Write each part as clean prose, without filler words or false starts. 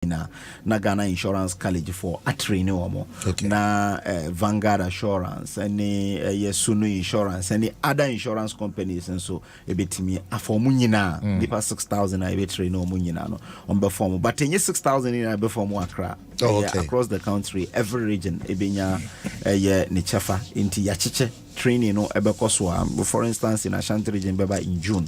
na Ghana Insurance College for a training na Vanguard Assurance and Sunu Insurance and the other insurance companies and so a bit me a for munyina nipa 6,000 I be train no munyina no on perform but in 6,000 in before Accra across the country every region ebenya ni chafa inti yachiche training no ebekoswa for instance in Ashanti region beba in June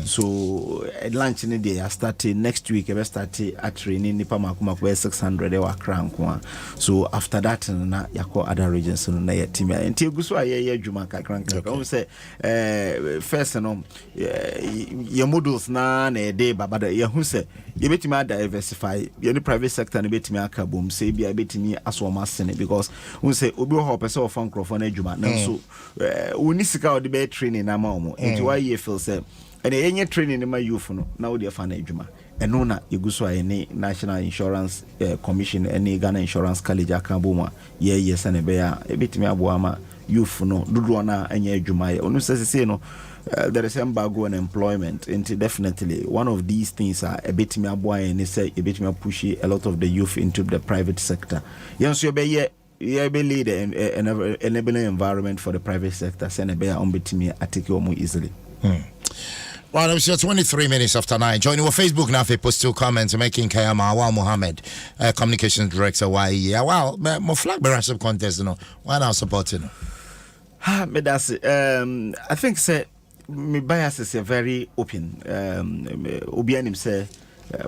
so lunch in the starting next week ebe start at training nipa makuma 600 ewa Accra so after that na yako other regions no na yetim enti eguso aye adwuma kakran kakran say first no your models na dey baba ye hu say ye betimi diversify ye private sector na betimi aka bom say bia betimi aso ma sene because hu say obi ho pese of microphone adwuma na so woni sika o de be training na ma omo enti why ye feel say and any training ma youth no na wo de fa na adwuma eno na eguso any National Insurance Commission any Ghana Insurance College aka bom a ye sene be a betimi abo ama youth no dodo na anya adwuma ye onu say no there is embargo on employment and definitely one of these things are a bit me aboy and say a bit me push a lot of the youth into the private sector. Yes, you be lead an enabling environment for the private sector. Send a bear on between me article more easily. Well, it was just 23 minutes after 9. Joining our Facebook now for post 2 comments making Kayama Awal Mohammed, communications director. Why? Well, more flag bearer contest, you know. Why not supporting? I think say. My bias is very open. Obianim say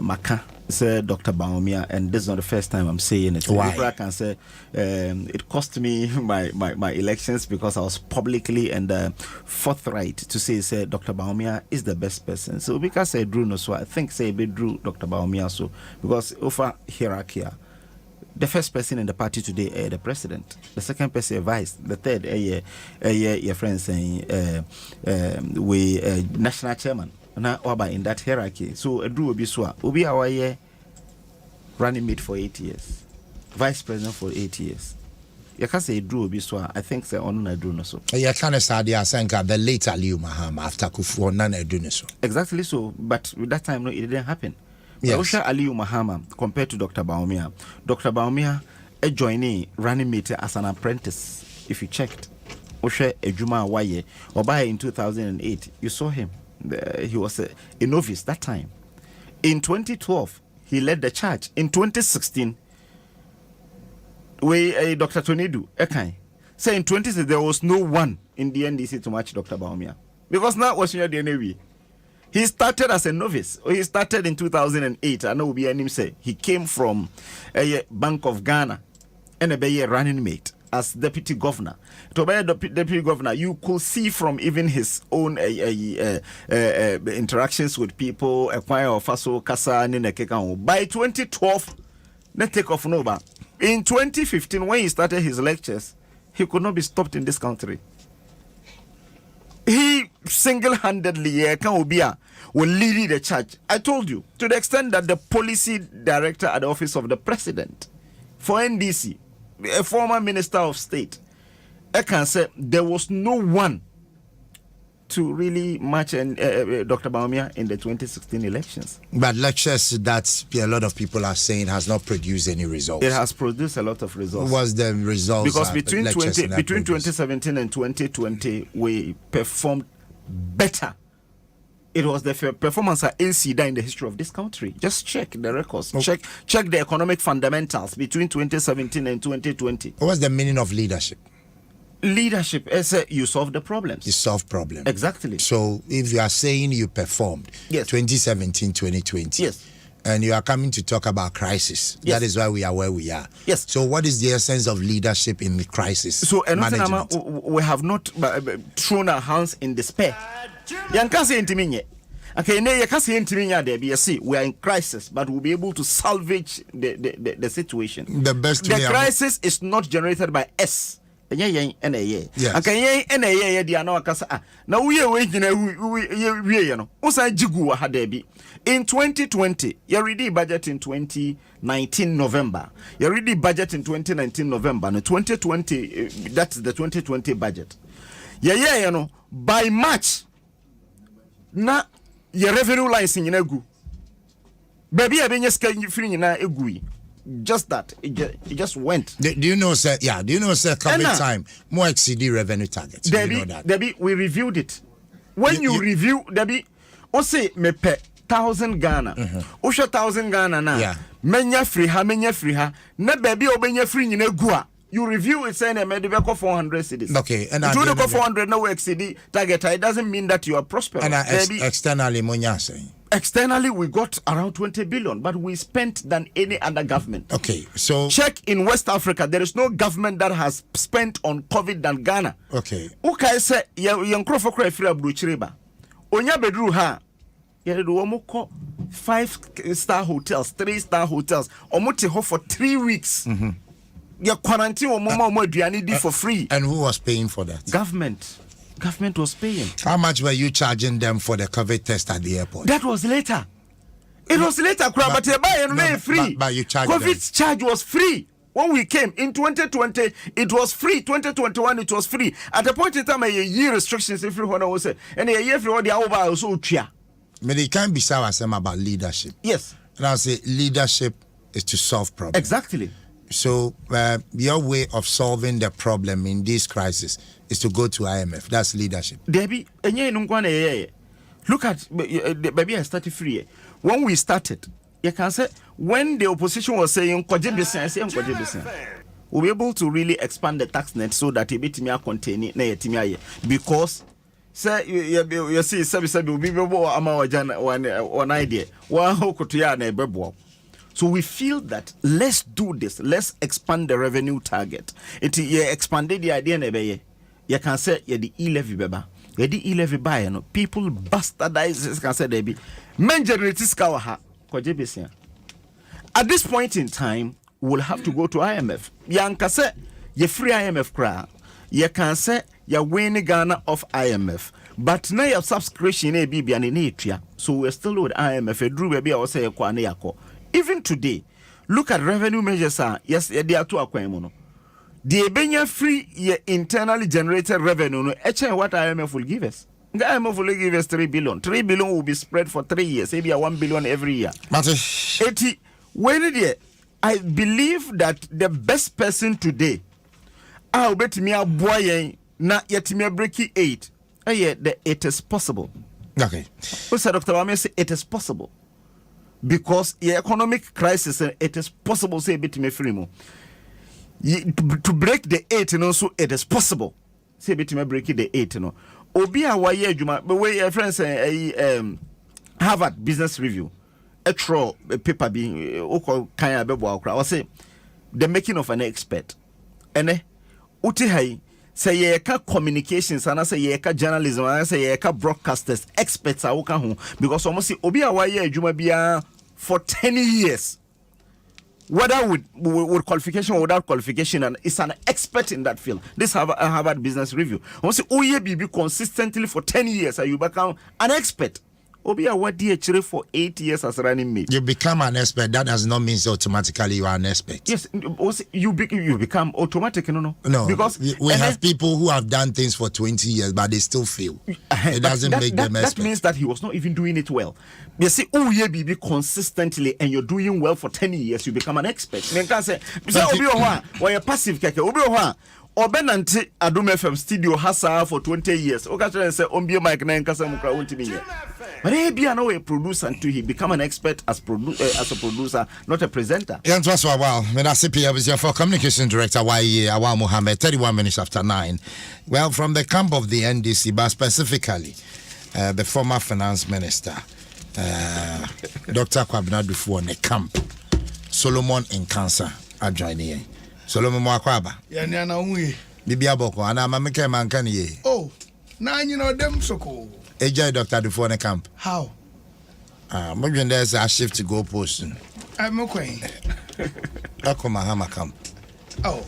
Maka say Dr. Baumia, and this is not the first time I'm saying it. Why? I can say it cost me my elections because I was publicly and forthright to say Dr. Baumia is the best person. So because I drew no so I think say be drew Dr. Baumia so because over hierarchy. The first person in the party today, the president. The second person, vice. The third, your friend saying, we national chairman. Now, in that hierarchy. So, Drew Obiswa, Obi our running mate for 8 years, vice president for 8 years. You can say Drew Obiswa. I think say on Drew no so. You can't say the late Aliyu Mahama after Kufu on Drew so. Exactly so, but with that time, no, it didn't happen. Yes. Osha Aliyu Mahama compared to Dr. Baumia. Dr. Baumia joined running mate as an apprentice. If you checked, Osha Ejuma Waye, Obaye in 2008, you saw him. He was a novice that time. In 2012, he led the charge. In 2016, Dr. Tonidu Ekai said in 2016 there was no one in the NDC to match Dr. Baumia because now was your DNA. He started as a novice. He started in 2008. I know him say he came from a Bank of Ghana and a running mate as deputy governor. To be a deputy governor, you could see from even his own interactions with people, acquire of Faso Kasa Ninekeka. By 2012, let's take off Nova. In 2015, when he started his lectures, he could not be stopped in this country. He single-handedly will lead the charge. I told you, to the extent that the policy director at the office of the president for NDC, a former minister of state, I can say there was no one to really match Dr. Baumia in the 2016 elections. But lectures that a lot of people are saying has not produced any results. It has produced a lot of results. What was the results? Because between 2017 and 2020, we performed better. It was the performance at NCDA in the history of this country. Just check the records. Okay. Check the economic fundamentals between 2017 and 2020. What's the meaning of leadership? Leadership is you solve the problems. You solve problems. Exactly. So if you are saying you performed 2017, 2020. Yes. And you are coming to talk about crisis. Yes. That is why we are where we are. Yes. So what is the essence of leadership in the crisis? So we have not thrown our hands in despair. Okay, we are in crisis, but we'll be able to salvage the situation. The best the crisis is not generated by us. Yes. Now in 2020, you ready budget in 2019 November. You ready budget in 2019 November. No 2020, that's the 2020 budget. By March, na your revenue lines in Yinagu. Baby, I been ska free na egui. Just that it just went. Do you know, sir? Yeah, do you know, sir? COVID time more exceed revenue targets. Debbie, you know that? Debbie, we reviewed it. When you review, Debbie, o say me pe 1,000 Ghana. O 1,000 Ghana na. Yeah. Menya free ha. Na baby obenya free nyina gua. You review it saying me de 400 cedis. Okay, and if you go 400 no exceed target. It doesn't mean that you are prosperous. And externally, Monya saying. Externally, we got around 20 billion, but we spent than any other government. Okay, so check in West Africa. There is no government that has spent on COVID than Ghana. Okay. Okay, say young Crawford free Abruchiriba. Onya bedru ha. Yedumoko 5-star hotels, 3-star hotels. Omuti ho for 3 weeks. Your quarantine or mama for free. And who was paying for that? Government was paying. How much were you charging them for the COVID test at the airport? That was later. It was later, but you buy free. But you charged COVID's charge was free. When we came in 2020, it was free. 2021, it was free. At the point in time, a year restrictions, if you want to say, and a year for the over also chia. But it can't be sour about leadership. Yes. And I'll say leadership is to solve problems. Exactly. So your way of solving the problem in this crisis is to go to IMF. That's leadership. Debbie, look at baby. I started free. When we started, you can say when the opposition was saying we'll be able to really expand the tax net so that it contain because say you see we be one idea. So we feel that let's do this. Let's expand the revenue target. It expanded the idea. You can say the e-levy beba. The e-levy buy no people bastardize this can say debi. Men generate skawa at this point in time, we'll have to go to IMF. You can say you free IMF cry. You can say you win Ghana of IMF. But now your subscription be an initria. So we're still with IMF. A drew baby or say even today, look at revenue measures. Yes, they are two akwaimono. The Ebenya free internally generated revenue. No, what IMF will give us. The IMF will give us 3 billion. 3 billion will be spread for 3 years. Maybe 1 billion every year. 80. I believe that the best person today, I'll bet me a boy na yet me breaking 8. It is possible. Okay. Who said Dr. Wame say it is possible? Because the economic crisis, it is possible say bit me free mo. To break the 8, you know, so it is possible. Say bit me break the 8, you know. Obi awaye juma, but where your friends say Harvard Business Review, a paper being oko kanya bebo akra. I say the making of an expert. Ene uti hai say ye ka communications and I say ye ka journalism and I say ye ka broadcasters experts are oka ho because almost see obi awaye juma bia for 10 years. Whether with qualification or without qualification, and is an expert in that field. This Harvard Business Review. Once you be consistently for 10 years, you become an expert. Obi what DHR for 8 years as running mate. You become an expert. That does not mean automatically you are an expert. Yes, you become automatic. No. Because we have people who have done things for 20 years, but they still fail. It doesn't make them expert. That means that he was not even doing it well. You see, be consistently, and you're doing well for 10 years, you become an expert. You can say, you're passive. Obenante Adom FM studio hasa for 20 years. Okacha say ombie mic na nkasa mukra wonti me. But he be an a producer until he become an expert as a producer, not a presenter. Yeah, it was a while. When I see for communication director Awal Mohammed, 31 minutes after 9. Well, from the camp of the NDC, but specifically the former finance minister, Dr. Kwabena Dufu on the camp, Solomon in cancer are joining here. Solomon Mwakwaba. Ya ni ana unwe. Bibi aboko ana mameke mankani ye. Oh, na you know them soko. Eja Dr. Dufu on the camp. How? Maybe there's a shift to go post. I'm okay. Akoma hama camp. Oh.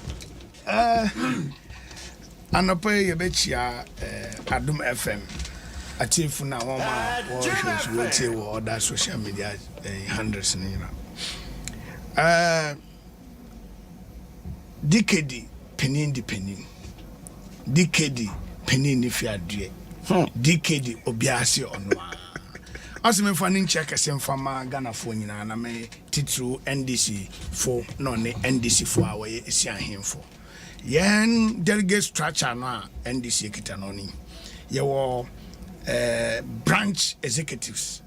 Anope yebechia Adom FM. Atifu na wama shows wo other social media handles ni na. Decade penin Decade penin if you are dear. Decade obiasi onwa. as me fanning check sem fama Ghana for nyina na me titru NDC for no ne NDC for our esi ahim for yen delegate structure no NDC kita no ni ye wo branch executives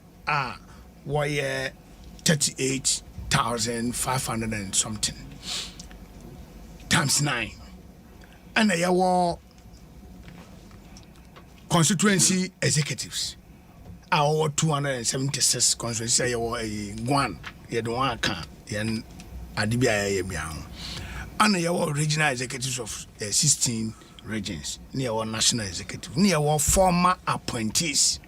were 38,500 and something times 9 and ye wo constituency executives our 276 constituency ye wo one ye do one kan yen adibia ye bia and ye wo regional executives of 16 regions near our national executive near our former appointees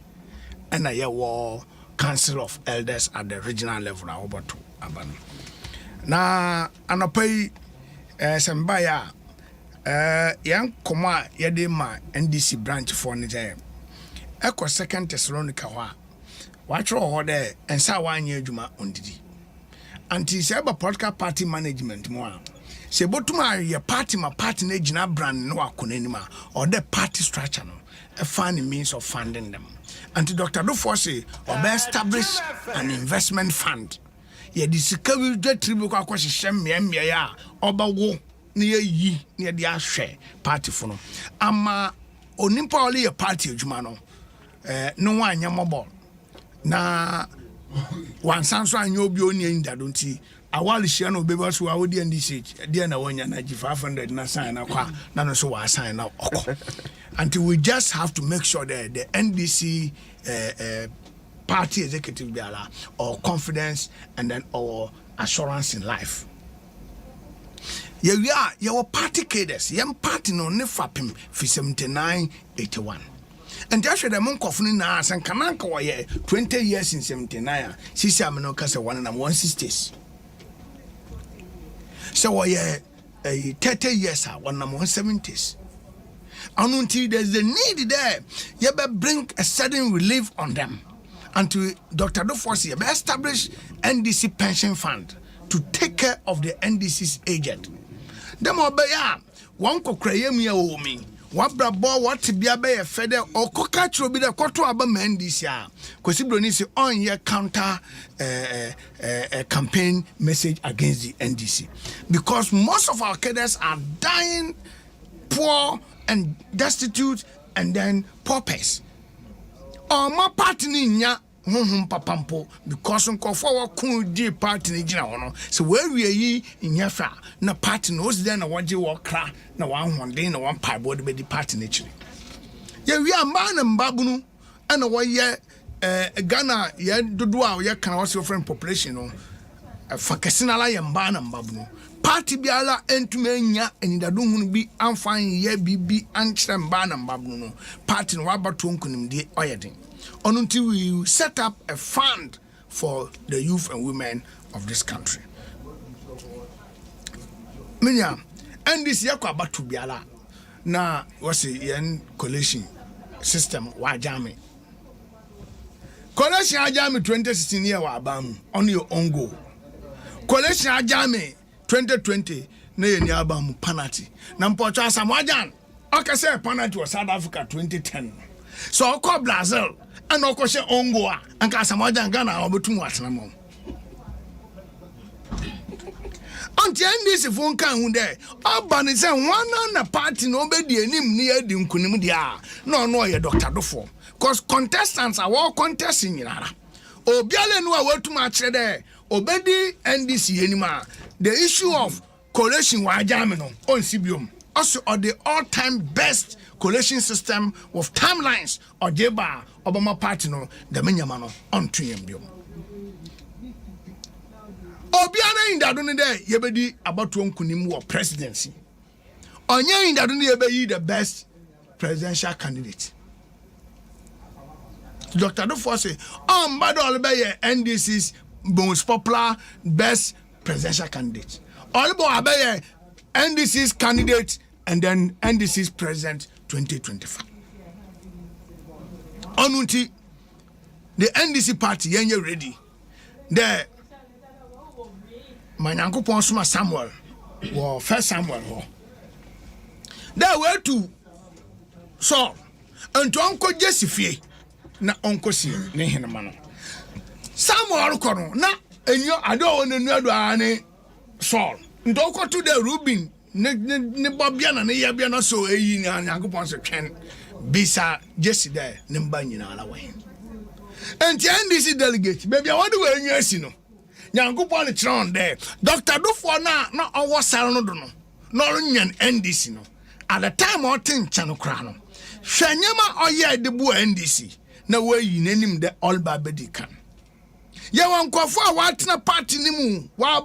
and our council of elders at the regional level about aban na anopai sembaya yan koma yede ma NDC branch for ne jam eko second Thessalonica ho watro ho de ensa wanye adwuma ondidi anti seba political party management mo a se botuma ye party ma party na gina brand no akonanima or the party structure no a funny means of funding them. And Dr. Dufo say or establish an investment fund. Ye discover the tribu kwa shem ya oba wo na yi na de ahwe party fo no ama onimpa ole ye party adwuma no no wanya mobile na wansanso anyo obi oni ndado nti awali shia no beba so awodi NDC dia na wanya na gi 500 na sign na kwa na no so wa sign na oko until we just have to make sure that the NDC party executive biala or confidence and then our assurance in life. Yeah, we are your party cadres, young party no ne fapim fi 79-81. And that's the monk of Nina and Kananka were 20 years in 79. She said, I'm not cast 160s. So, 30 years, 170s. And until there's the need there, you better bring a sudden relief on them. Until Dr. Dufo you better establish NDC pension fund to take care of the NDC's agent. Them obey one could cry me a woman. What brabo what be a bay feather or cockatch will be the quarter of a man this year. Because you on your counter campaign message against the NDC. Because most of our cadres are dying poor and destitute and then paupers. Or my party nya papampo because unko for kun di party ni gina hono so where we yi nyafa na party no was there na waje wo kra na wan honde na wan paibo de be di party ni chiri ye wi amba na mbabunu ana wo ye Ghana ye dodo a ye kan what's your friend population no fa kesinala ye mba na mbabunu party biala entumenya enidado hunu bi amfan ye bibi ankyere mba na mbabunu no party no wabato nkunimde oyedin until we set up a fund for the youth and women of this country. Minya, and this year about to be ala. Na what's a yen collation system wajami. Collation ajami 2016 year wabam on your own go. Collation ajami 2020 na yen yabam penalty. Nampocha samwajan. Okay, say penalty was South Africa 2010. So I call Brazil. And of course, Ongoa and Casamaja and Ghana over 2 months. Until this phone can there. Urban is one on a party, nobody near the Nkunimudia. No, your Dr. Dufo. Because contestants are all contesting in Ara. Oh, Bialen were too much there. Obedi NDC anymore. The issue of coalition Wajamino on Sibium. Also, or the all-time best coalition system with timelines or Jeba Obama party no the menyamano on triumbium. Obiana in that only day yebedi about to kunim presidency. Onye in that only yebedi the best presidential candidate. Dr. Dufo say, bad all be NDC's most popular best presidential candidate. All about be NDC's candidate and then NDC's president 2025. Onunti the NDC party yenye ready. The Manyanko Ponsuma Samuel or first Samuel. There were two so and to Uncle Jesse na Uncle Si Nehinamano. Samuel kono na enyo ade o nenu aduane Saul ndoko to the Reuben ne bobia na ne yabia na so eyi ni Nyankopon se twen bisa Jesse there ne mba nyina ala wen enti NDC delegate baby I want to go enyo asi no Nyankopon ne tron there Dr. Dufo na owo sare no do no no nyan NDC no at the time o tin chano kra no hwanyama oye de bu NDC na wayi nanim de all babedi kan ye wan kwafo a watena party ni mu wa